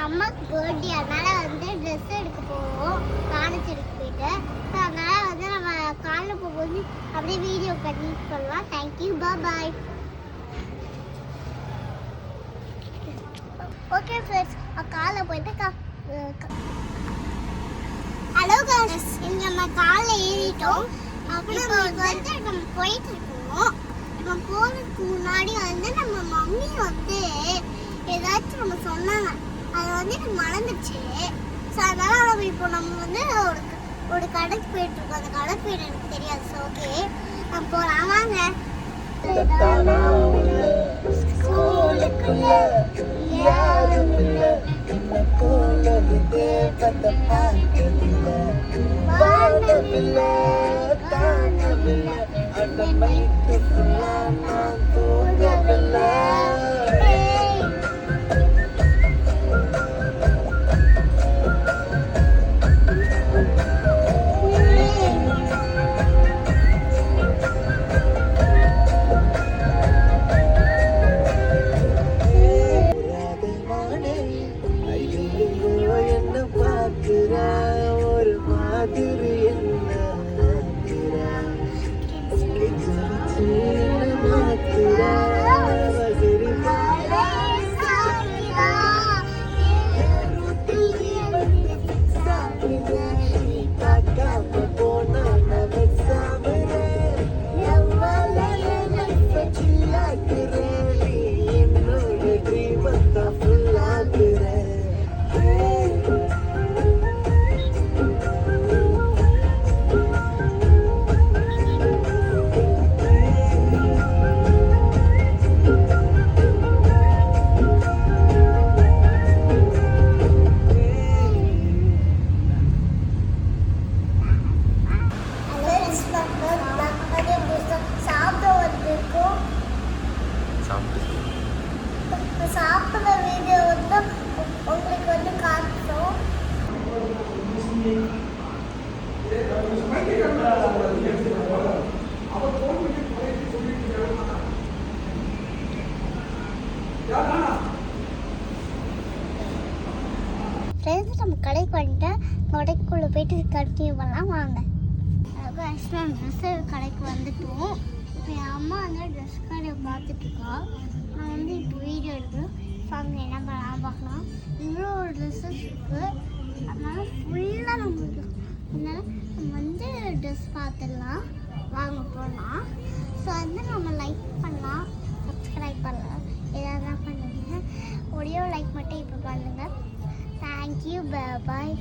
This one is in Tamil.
அம்மாக்கு பர்த்டே, அதனால வந்து ட்ரெஸ் எடுக்க போவோம் பாண்டிச்சேரிக்கு போயிட்டு. ஸோ அதனால வந்து நம்ம காலைல போகும்போது அப்படியே வீடியோ கண்டினியூ பண்ணலாம். தேங்க்யூ, பாய். ஓகே ஃப்ரெண்ட்ஸ், காலைல போயிட்டு ஹலோ गाइस, இங்க நம்ம காலைல ஏறிட்டோம். அப்புறம் வந்து நம்ம போயிட்டு இருக்கோம். நம்ம போறதுக்கு முன்னாடி வந்து நம்ம மம்மி வந்து ஏதாச்சும் நம்ம சொன்னாங்க, அது வந்து எனக்கு மறந்துச்சு. ஸோ அதனால நம்ம வந்து ஒரு கடைக்கு போயிட்டு இருக்கோம். அந்த கடை பேர் எனக்கு தெரியாது. ஸோ ஓகே, நம்ம போகலாம் வாங்க. ஸ்கூலுக்குள்ள யாரும் இல்லை, வானவில்லை காணவில்லை, அந்த மைக்கு நான் தூங்கவில்லை. ஒரு மாதிரி சாப்பிட்ற வீடியோ வந்து உங்களுக்கு வந்து காட்டுறோம். ஃப்ரெண்ட்ஸ், நம்ம கடைக்கு வந்துட்டு கடைக்குள்ளே போயிட்டு கண்டினியூ பண்ணலாம் வாங்க. ட்ரெஸ் கடைக்கு வந்துட்டோம். இப்போ என் அம்மா வந்து ட்ரெஸ் கடையை பார்த்துட்ருக்கா. நான் வந்து இப்போ வீடியோ எடுக்கிறோம். வாங்க என்ன பண்ணலாம் பார்க்கலாம். இவ்வளோ ஒரு ட்ரெஸ்ஸஸ் இருக்குது. அதனால ஃபுல்லாக நம்மளுக்கு அதனால நம்ம வந்து ட்ரெஸ் பார்த்துடலாம். வாங்க போகலாம். ஸோ வந்து நம்ம லைக் பண்ணலாம், சப்ஸ்கிரைப் பண்ணலாம், எதாவது பண்ணுங்க. ஒரே லைக் மட்டும் இப்போ பண்ணுங்கள். தேங்க்யூ, பாய்.